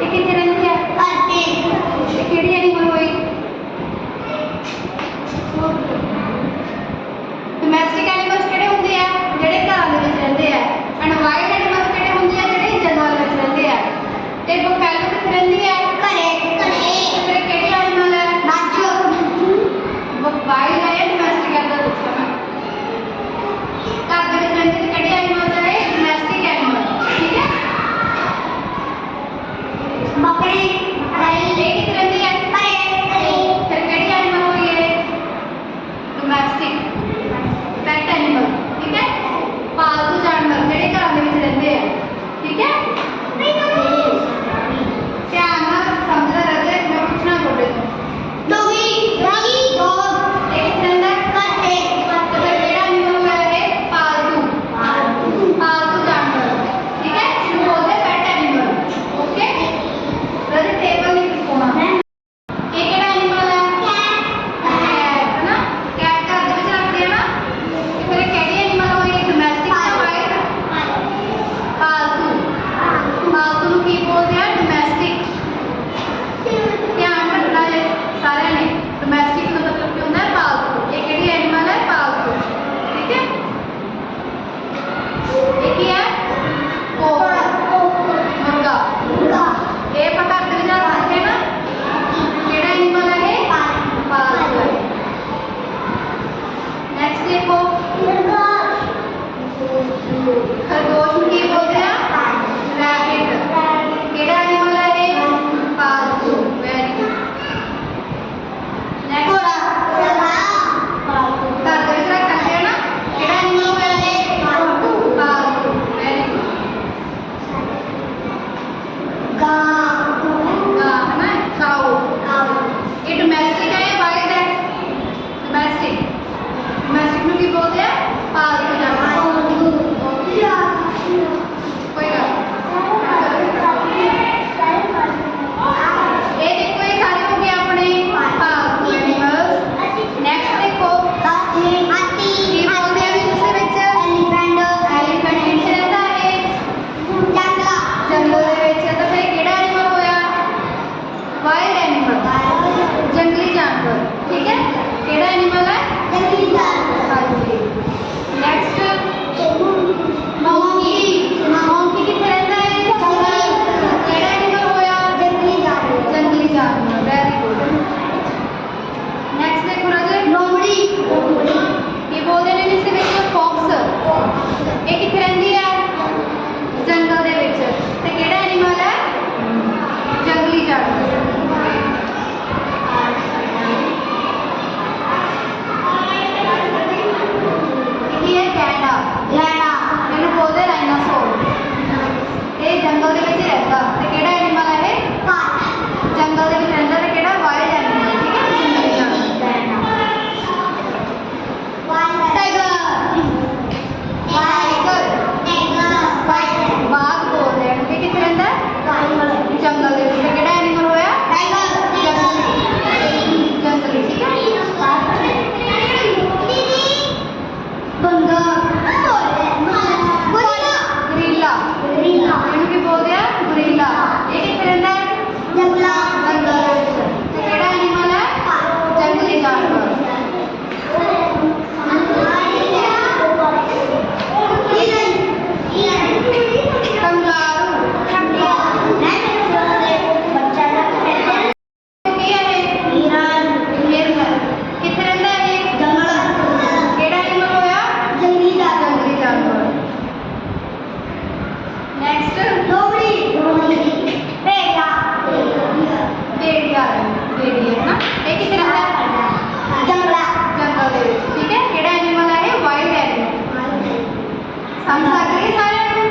ਇਹ ਕਿੱਥੇ ਰਹਿੰਦੀ ਹੈ? ਇਹ ਕਿਹੜੀ ਐਨੀਮਲ ਹੋਈ? ਡੋਮੈਸਟਿਕ ਐਨੀਮਲਸ ਕਿਹੜੇ ਹੁੰਦੇ ਆ? ਜਿਹੜੇ ਘਰਾਂ ਦੇ ਵਿੱਚ ਰਹਿੰਦੇ ਆ। ਐਂਡ ਵਾਈਲਡ ਐਨੀਮਲਸ ਕਿਹੜੇ ਹੁੰਦੇ ਆ? ਜਿਹੜੇ ਜੰਗਲ ਵਿੱਚ ਰਹਿੰਦੇ ਆ। ਤੇ ਬਫੈਲੋ ਕਿੱਥੇ ਰਹਿੰਦੀ ਹੈ? ਫਿਰ ਕਿਹੜੀ ਐਨੀਮਲ ਹੈ? ਵਾਈਲਡ ਹੈ ਡੋਮੈਸਟਿਕ ਹੈ ਦਾ ਪੁੱਛਿਆ ਮੈਂ। ਘਰ ਦੇ ਵਿੱਚ ਰਹਿੰਦੀ ਤੇ ਕਿਹੜੀ ਐਨੀਮਲ ਹੈ? Domestic animal. ਠੀਕ ਹੈ। ਇਹ ਕਿੱਥੇ ਰਹਿੰਦੀ ਹੈ? ਫਿਰ ਕਿਹੜੀ ਐਨੀਮਲ ਹੋਈ ਇਹ? Domestic pet animal. ਠੀਕ ਹੈ। ਪਾਲਤੂ ਜਾਨਵਰ ਜਿਹੜੇ ਘਰਾਂ ਦੇ ਵਿੱਚ ਰਹਿੰਦੇ ਆ। ਠੀਕ ਹੈ। ਧਿਆਨ ਨਾਲ ਸਮਝਣਾ ਰਜੇ, ਮੈਂ ਪੁੱਛਣਾ ਤੁਹਾਡੇ ਤੋਂ। ਇਹ ਕਿੱਥੇ ਰਹਿੰਦਾ ਹੈ? ਤੇ ਫਿਰ ਕਿਹੜਾ ਐਨੀਮਲ ਹੈ ਇਹ? ਪਾਲਤੂ ਜਾਨਵਰ। ਠੀਕ ਹੈ। ਇਹਨੂੰ ਬੋਲਦੇ ਪੈਟ ਐਨੀਮਲ। ਓਕੇ। ਰਜੇ ਟੇਬਲ ਨਹੀਂ ਲਿਖਾਉਣਾ। ਇਹ ਕਿਹੜਾ ਐਨੀਮਲ ਹੈ? ਕੈਟ। ਹੈ ਨਾ। ਕੈਟ ਘਰ ਦੇ ਵਿੱਚ ਰੱਖਦੇ ਆ ਨਾ। ਤੇ ਫਿਰ ਇਹ ਕਿਹੜੀ ਐਨੀਮਲ ਹੋਈ? ਡੋਮੈਸਟਿਕ ਜਾਂ ਵਾਈਲਡ? ਪਾਲਤੂ ਨੂੰ ਕੀ ਬੋਲਦੇ ਆ? ਡੋਮੈਸਟਿਕ। ਧਿਆਨ ਰੱਖਣਾ ਹੈ ਸਾਰਿਆਂ ਨੇ। ਡੋਮੈਸਟਿਕ ਦਾ ਮਤਲਬ ਕੀ ਹੁੰਦਾ ਹੈ? ਪਾਲਤੂ। ਇਹ ਕਿਹੜੀ ਐਨੀਮਲ ਹੈ? ਪਾਲਤੂ। ਠੀਕ ਹੈ। ਇਹ ਕੀ ਹੈ? ਮੁਰਗਾ। ਇਹ ਆਪਾਂ ਘਰ ਦੇ ਵਿੱਚ ਰੱਖ ਸਕਦੇ ਹਾਂ ਨਾ। ਕਿਹੜਾ ਐਨੀਮਲ ਹੈ ਇਹ? ਪਾਲਤੂ ਹੈ। ਨੈਕਸਟ ਦੇਖੋ, ਖਰਗੋਸ਼ ਨੂੰ ਕੀ ਬੋਲਦੇ ਆ? ਰੈਬਿਟ। ਕਿਹੜਾ ਐਨੀਮਲ ਹੈ ਇਹ? ਪਾਲਤੂ। Very good. ਨੈਕਸਟ, ਘਰ ਦੇ ਵਿੱਚ ਰੱਖ ਸਕਦੇ ਆ ਨਾ। ਕਿਹੜਾ ਐਨੀਮਲ ਹੋਇਆ ਇਹ? ਪਾਲਤੂ। Very good. ਗਾਂ ਹੈ ਨਾ। ਕਾਊ। ਇਹ ਡੋਮੈਸਟਿਕ ਹੈ ਜਾਂ ਵਾਈਲਡ ਹੈ? ਡੋਮੈਸਟਿਕ। ਡੋਮੈਸਟਿਕ ਨੂੰ ਕੀ ਬੋਲਦੇ ਆ? ਪਾਲਤੂ ਜਾਨਵਰ। ਕੋਈ ਗੱਲ ਇਹ ਦੇਖੋ, ਇਹ ਸਾਰੇ ਹੋ ਗਏ ਆਪਣੇ ਪਾਲਤੂ ਐਨੀਮਲਸ। ਨੈਕਸਟ ਦੇਖੋ, ਕੀ ਬੋਲਦੇ ਆ ਵੀ ਉਸਦੇ ਵਿੱਚ? ਐਲੀਫੈਂਟ ਕਿੱਥੇ ਰਹਿੰਦਾ ਹੈ? ਜੰਗਲ ਦੇ ਵਿੱਚ। ਤਾਂ ਫਿਰ ਕਿਹੜਾ ਐਨੀਮਲ ਹੋਇਆ? Wild animal. ਜੰਗਲੀ ਜਾਨਵਰ। ਠੀਕ ਹੈ। ਕਿਹੜਾ ਐਨੀਮਲ ਹੈ? ਹਾਂਜੀ। ਨੈਕਸਟ, ਮੌਂਕੀ ਕਿੱਥੇ ਰਹਿੰਦਾ ਹੈ? ਕਿਹੜਾ ਐਨੀਮਲ ਹੋਇਆ? ਜੰਗਲੀ ਜਾਨਵਰ। Very good. ਨੈਕਸਟ ਦੇਖੋ ਰਾਜੇ, ਕੀ ਬੋਲਦੇ ਨੇ ਇਸ ਦੇ ਵਿੱਚ? ਫੌਕਸ। ਇਹ ਕਿੱਥੇ ਰਹਿੰਦੀ ਹੈ? ਜੰਗਲ ਦੇ ਵਿੱਚ। ਤੇ ਕਿਹੜਾ ਐਨੀਮਲ ਹੈ? ਜੰਗਲੀ ਜਾਨਵਰ। ਇਹ ਹੈ ਗੈਂਡਾ। ਇਹਨੂੰ ਬੋਲਦੇ ਡਾਇਨਾਸੌਰ। ਇਹ ਜੰਗਲ ਦੇ ਵਿੱਚ ਰਹਿੰਦਾ। ਤੇ ਕਿਹੜਾ ਐਨੀਮਲ ਹੈ ਇਹ? ਜੰਗਲ ਦੇ ਵਿੱਚ ਰਹਿੰਦਾ। ਤੇ ਕਿਹੜਾ? Wild animal. ਠੀਕ ਹੈ। ਜੰਗਲੀ ਜਾਨਵਰ। ਬਾਘ ਬੋਲਦੇ ਹਨ। ਇਹ ਕਿੱਥੇ ਰਹਿੰਦਾ? ਜੰਗਲ ਦੇ ਵਿੱਚ। ਕਿਹੜਾ ਐਨੀਮਲ ਹੋਇਆ? ਜੰਗਲੀ। ਠੀਕ ਹੈ। ਗਰੀਲਾ। ਇਹਨੂੰ ਕੀ ਬੋਲਦੇ ਆ? ਗਰੀਲਾ। ਇਹ ਕਿੱਥੇ ਰਹਿੰਦਾ ਹੈ? ਜੰਗਲ ਦੇ ਵਿੱਚ। ਤੇ ਕਿਹੜਾ ਐਨੀਮਲ ਹੈ? ਜੰਗਲੀ ਜਾਨਵਰ। ਕੰਗਾਰੂ। ਕੀ ਹੈ ਇਹ? ਹਿਰਨ। ਕਿੱਥੇ ਰਹਿੰਦਾ ਹੈ ਇਹ? ਕਿਹੜਾ ਐਨੀਮਲ ਹੋਇਆ? ਜੰਗਲੀ ਜਾਨਵਰ। ਨੈਕਸਟ, ਭੇੜੀਆ ਹੈ ਨਾ। ਇਹ ਕਿੱਥੇ ਰਹਿੰਦਾ ਹੈ? ਜੰਗਲ ਦੇ ਵਿੱਚ। ਠੀਕ ਹੈ। ਕਿਹੜਾ ਐਨੀਮਲ ਹੈ ਇਹ? Wild animal. ਸਮਝ ਲੱਗ ਰਹੀ ਹੈ ਸਾਰਿਆਂ ਨੂੰ?